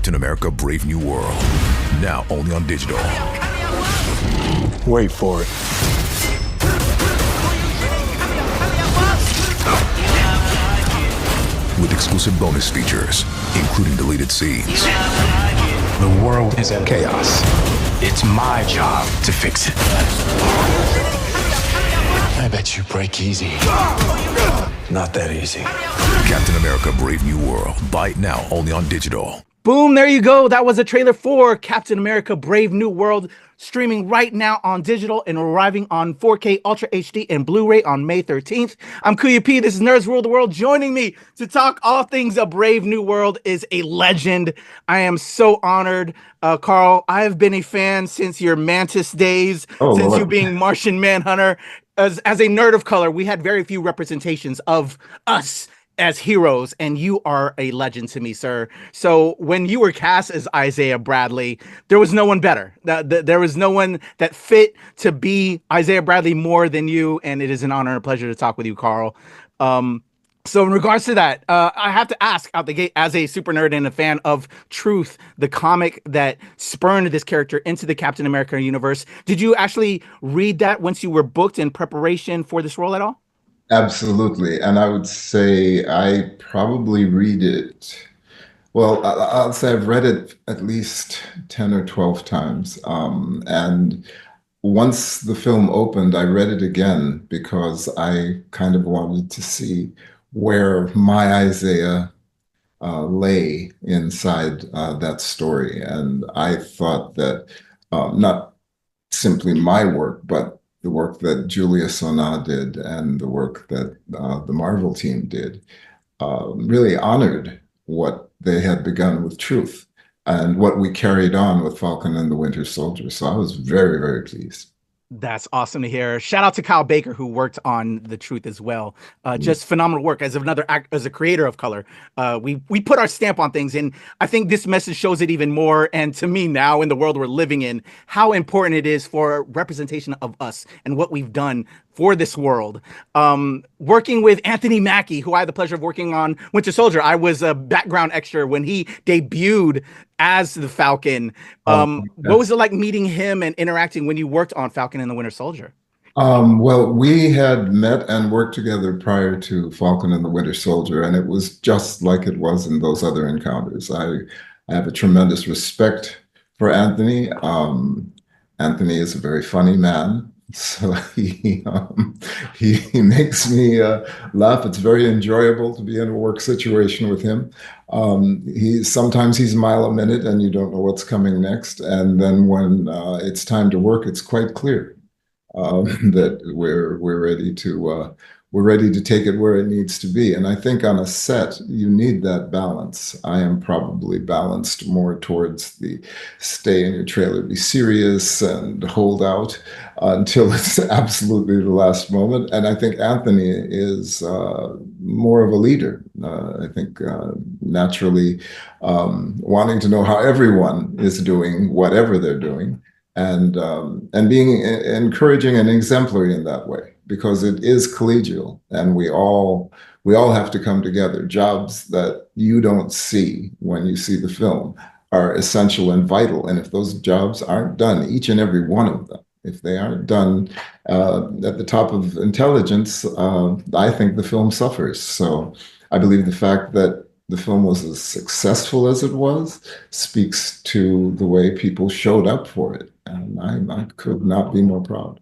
Captain America Brave New World. Now only on digital. Wait for it. With exclusive bonus features, including deleted scenes. The world is in chaos. It's my job to fix it. I bet you break easy. Not that easy. Captain America Brave New World. Buy it now only on digital. Boom, there you go. That was a trailer for Captain America Brave New World, streaming right now on digital and arriving on 4K Ultra HD and Blu-ray on May 13th. I'm Kuya P. This is Nerds Rule the World. Joining me to talk all things A Brave New World is a legend. I am so honored. Carl, I have been a fan since your Mantis days, since you being Martian Manhunter. As a nerd of color, we had very few representations of us as heroes, and you are a legend to me, sir. So when you were cast as Isaiah Bradley, there was no one better. There was no one that fit to be Isaiah Bradley more than you, and it is an honor and a pleasure to talk with you, Carl. So in regards to that, I have to ask out the gate, as a super nerd and a fan of Truth, the comic that spurned this character into the Captain America universe, did you actually read that once you were booked in preparation for this role at all? Absolutely. And I would say I probably read it. Well, I'll say I've read it at least 10 or 12 times. And once the film opened, I read it again because I kind of wanted to see where my Isaiah lay inside that story. And I thought that not simply my work, but the work that Julius Onah did and the work that the Marvel team did really honored what they had begun with Truth and what we carried on with Falcon and the Winter Soldier. So I was very, very pleased. That's awesome to hear. Shout out to Kyle Baker, who worked on The Truth as well. Just phenomenal work as as a creator of color. We put our stamp on things, and I think this message shows it even more. And to me now, in the world we're living in, how important it is for representation of us and what we've done for this world. Working with Anthony Mackie, who I had the pleasure of working on Winter Soldier. I was a background extra when he debuted as the Falcon. What was it like meeting him and interacting when you worked on Falcon and the Winter Soldier? Well, we had met and worked together prior to Falcon and the Winter Soldier, and it was just like it was in those other encounters. I have a tremendous respect for Anthony. Anthony is a very funny man. So he makes me laugh. It's very enjoyable to be in a work situation with him. Sometimes he's a mile a minute and you don't know what's coming next. And then when it's time to work, it's quite clear that we're ready to take it where it needs to be. And I think on a set, you need that balance. I am probably balanced more towards the stay in your trailer, be serious and hold out until it's absolutely the last moment. And I think Anthony is more of a leader. I think naturally wanting to know how everyone is doing whatever they're doing, and being encouraging and exemplary in that way, because it is collegial and we all have to come together. Jobs that you don't see when you see the film are essential and vital. And if those jobs aren't done, each and every one of them, if they aren't done at the top of intelligence, I think the film suffers. So I believe the fact that the film was as successful as it was speaks to the way people showed up for it. And I could not be more proud.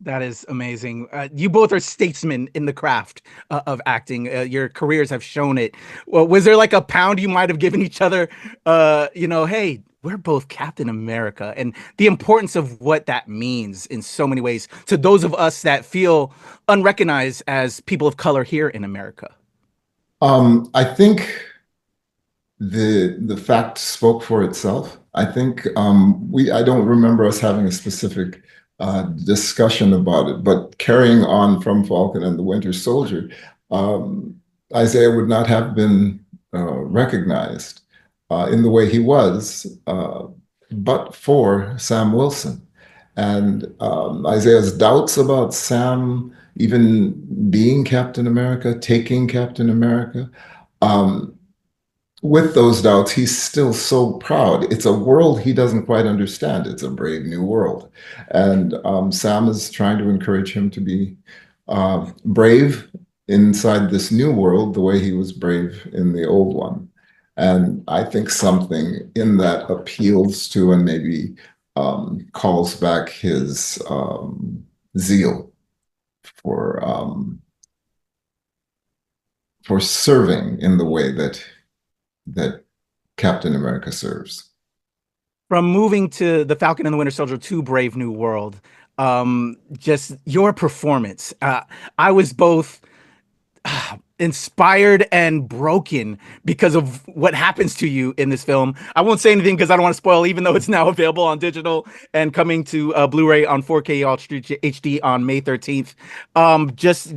That is amazing. You both are statesmen in the craft of acting. Your careers have shown it. Well, was there like a pound you might have given each other? Hey, we're both Captain America, and the importance of what that means in so many ways to those of us that feel unrecognized as people of color here in America. I think the fact spoke for itself. I think I don't remember us having a specific discussion about it, but carrying on from Falcon and the Winter Soldier, Isaiah would not have been recognized in the way he was, but for Sam Wilson. And Isaiah's doubts about Sam even being Captain America, taking Captain America, with those doubts, he's still so proud. It's a world he doesn't quite understand. It's a brave new world. And Sam is trying to encourage him to be brave inside this new world the way he was brave in the old one. And I think something in that appeals to and maybe calls back his zeal for serving in the way that Captain America serves. From moving to The Falcon and the Winter Soldier to Brave New World, just your performance. I was both inspired and broken because of what happens to you in this film. I won't say anything because I don't want to spoil, even though it's now available on digital and coming to Blu-ray on 4K Ultra HD on May 13th. Just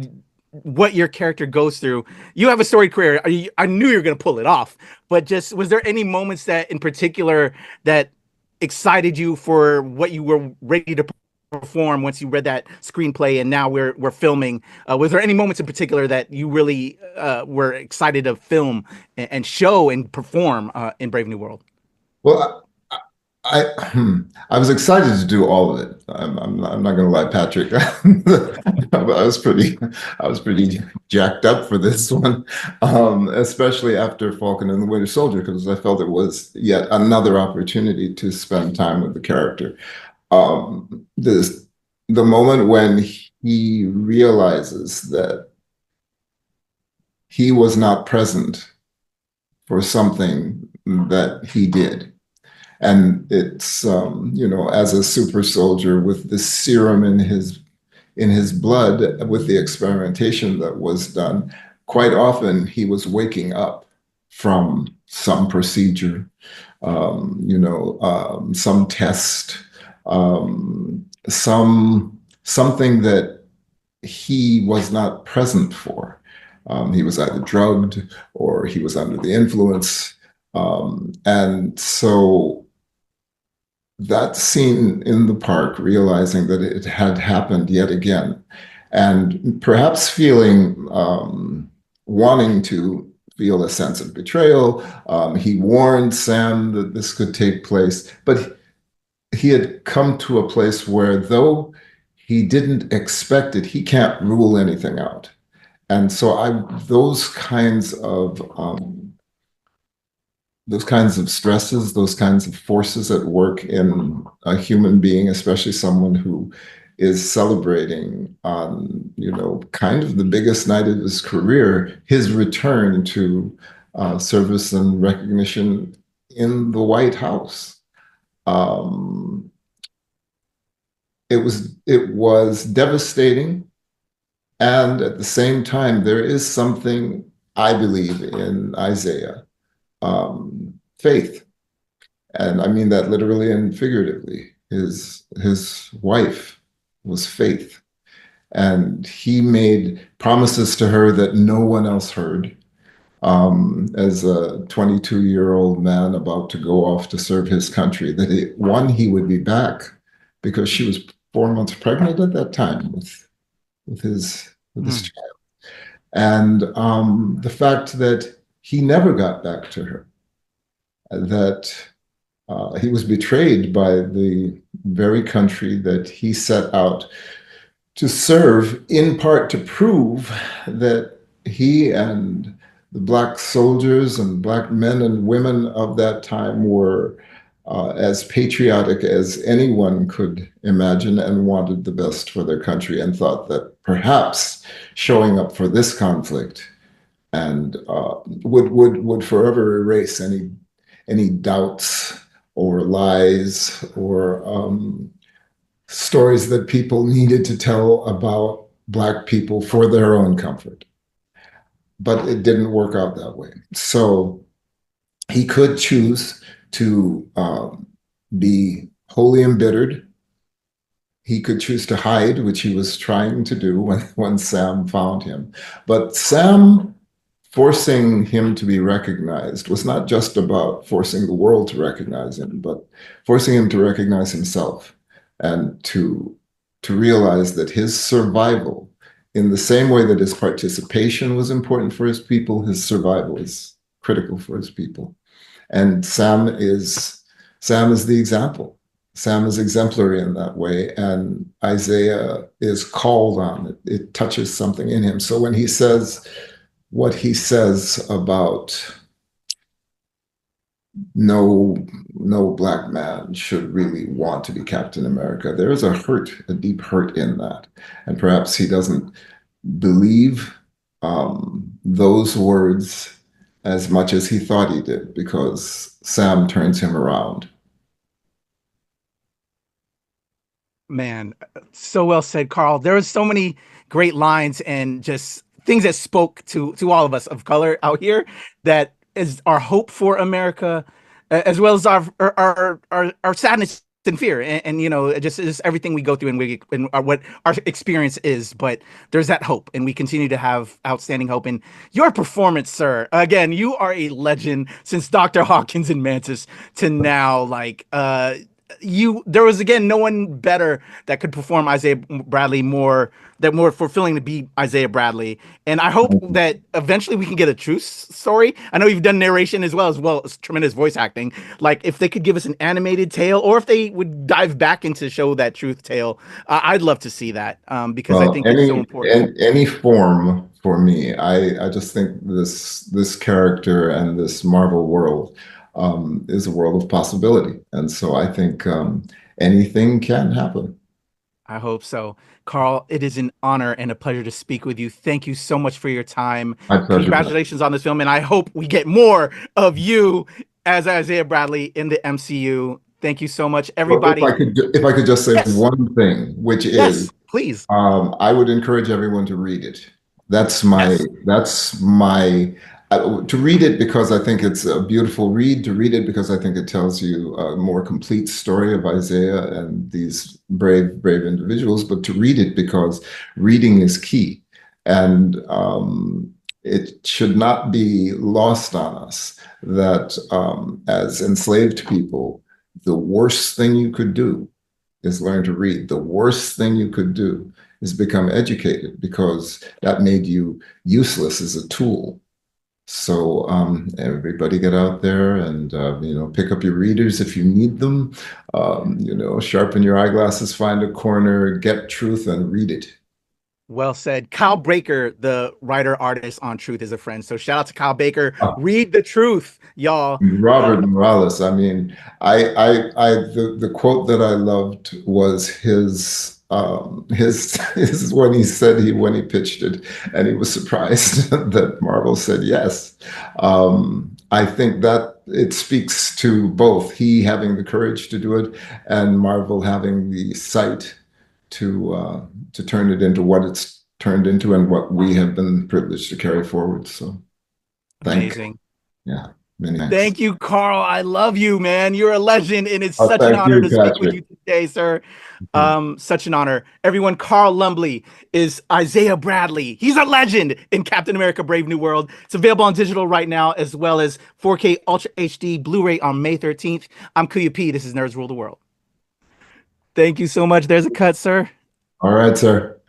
what your character goes through. You have a storied career. I knew you were going to pull it off, but just was there any moments that in particular that excited you for what you were ready to perform once you read that screenplay and now we're filming? Was there any moments in particular that you really were excited to film and show and perform in Brave New World? Well, I was excited to do all of it. I'm not going to lie, Patrick. I was pretty jacked up for this one, especially after Falcon and the Winter Soldier, because I felt it was yet another opportunity to spend time with the character. The moment when he realizes that he was not present for something that he did. And it's, as a super soldier with the serum in his blood, with the experimentation that was done, quite often he was waking up from some procedure, some test, something that he was not present for. He was either drugged or he was under the influence. And so that scene in the park, realizing that it had happened yet again, and perhaps feeling, wanting to feel a sense of betrayal. He warned Sam that this could take place, but he had come to a place where, though he didn't expect it, he can't rule anything out. And so those kinds of stresses, those kinds of forces at work in a human being, especially someone who is celebrating on, kind of the biggest night of his career, his return to service and recognition in the White House. It was devastating. And at the same time, there is something, I believe, in Isaiah, faith. And I mean that literally and figuratively. His wife was Faith. And he made promises to her that no one else heard. As a 22-year-old man about to go off to serve his country, that he would be back, because she was 4 months pregnant at that time with his child. And the fact that he never got back to her, that he was betrayed by the very country that he set out to serve, in part to prove that he and the Black soldiers and Black men and women of that time were as patriotic as anyone could imagine, and wanted the best for their country, and thought that perhaps showing up for this conflict and would forever erase any doubts or lies or stories that people needed to tell about Black people for their own comfort. But it didn't work out that way. So he could choose to be wholly embittered. He could choose to hide, which he was trying to do when Sam found him. But Sam forcing him to be recognized was not just about forcing the world to recognize him, but forcing him to recognize himself, and to realize that his survival, in the same way that his participation was important for his people, his survival is critical for his people. And Sam is the example. Sam is exemplary in that way, and Isaiah is called on it. It touches something in him. So when he says what he says about no black man should really want to be Captain America, there is a deep hurt in that. And perhaps he doesn't believe those words as much as he thought he did, because Sam turns him around. Man, so well said, Carl. There was so many great lines and just things that spoke to all of us of color out here, that is our hope for America, as well as our sadness and fear, and you know, just everything we go through and what our experience is. But there's that hope, and we continue to have outstanding hope. And your performance, sir, again, you are a legend since Dr. Hawkins and Mantis to now. Like, there was, again, no one better that could perform Isaiah Bradley more fulfilling to be Isaiah Bradley. And I hope that eventually we can get a true story. I know you've done narration as well as tremendous voice acting. Like, if they could give us an animated tale, or if they would dive back into show that truth tale, I'd love to see that, because I think it's so important. Any form for me. I just think this character and this Marvel world is a world of possibility. And so I think anything can happen. I hope so. Carl, it is an honor and a pleasure to speak with you. Thank you so much for your time. My pleasure. Congratulations on this film, and I hope we get more of you as Isaiah Bradley in the MCU. Thank you so much, everybody. Well, if I could just say one thing, which is, please. I would encourage everyone to read it. That's my to read it, because I think it's a beautiful read, to read it because I think it tells you a more complete story of Isaiah and these brave individuals, but to read it because reading is key. And it should not be lost on us that as enslaved people, the worst thing you could do is learn to read. The worst thing you could do is become educated, because that made you useless as a tool. So everybody get out there and, pick up your readers if you need them, sharpen your eyeglasses, find a corner, get truth and read it. Well said. Kyle Baker, the writer artist on Truth is a Friend. So shout out to Kyle Baker. Read the truth, y'all. Robert Morales. I mean, the quote that I loved was his when he said when he pitched it, and he was surprised that Marvel said yes. I think that it speaks to both he having the courage to do it and Marvel having the sight to turn it into what it's turned into and what we have been privileged to carry forward. So amazing. Yeah. Many thanks. Thank you, Carl. I love you, man. You're a legend, and it's such an honor to speak with you today, sir. Such an honor. Everyone, Carl Lumbly is Isaiah Bradley. He's a legend in Captain America Brave New World. It's available on digital right now, as well as 4K Ultra HD Blu-ray on May 13th. I'm Kuya P. This is Nerds Rule the World. Thank you so much. There's a cut, sir. All right, sir.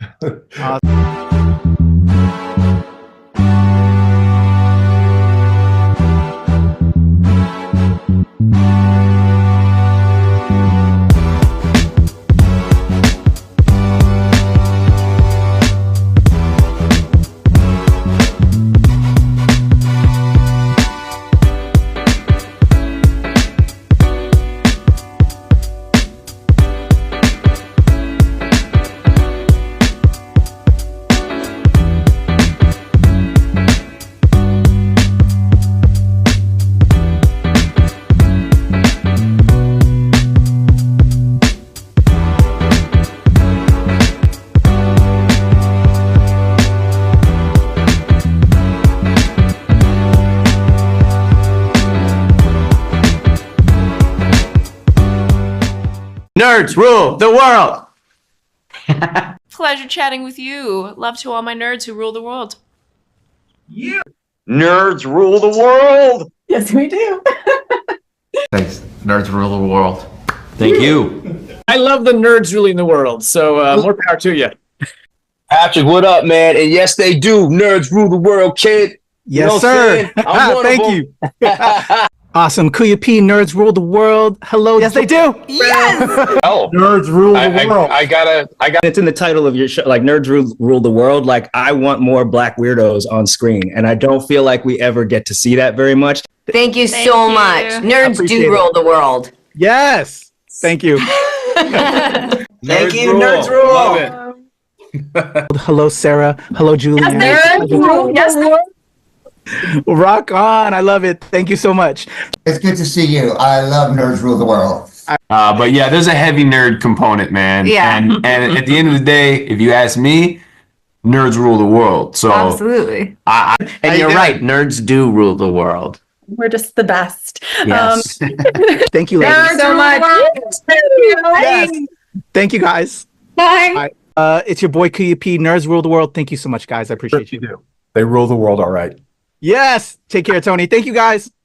Nerds rule the world. Pleasure chatting with you. Love to all my nerds who rule the world. Yeah. Nerds rule the world. Yes, we do. Thanks. Nerds rule the world. Thank you. I love the nerds ruling the world, so more power to you. Patrick, what up, man? And yes, they do. Nerds rule the world, kid. Yes, sir. Thank you. Awesome. Kuya P, nerds rule the world. Hello. Yes, they do. Oh, Nerds rule the world. I got. It's in the title of your show, like Nerds Rule the World. Like, I want more Black weirdos on screen, and I don't feel like we ever get to see that very much. Thank you so much. Nerds do rule the world. Yes. Thank you. Thank you, Nerds Rule. Love it. Hello, Sarah. Hello, Julian. Yes, Rock on. I love it. Thank you so much. It's good to see you. I love Nerds Rule the World. But yeah, there's a heavy nerd component, man. Yeah. And at the end of the day, if you ask me, nerds rule the world. So absolutely. And you're right. Nerds do rule the world. We're just the best. Yes. Thank you, ladies. so much. Yes. Thank you, guys. Bye. It's your boy Kuya P. Nerds rule the world. Thank you so much, guys. I appreciate you. They rule the world all right. Yes. Take care, Tony. Thank you, guys.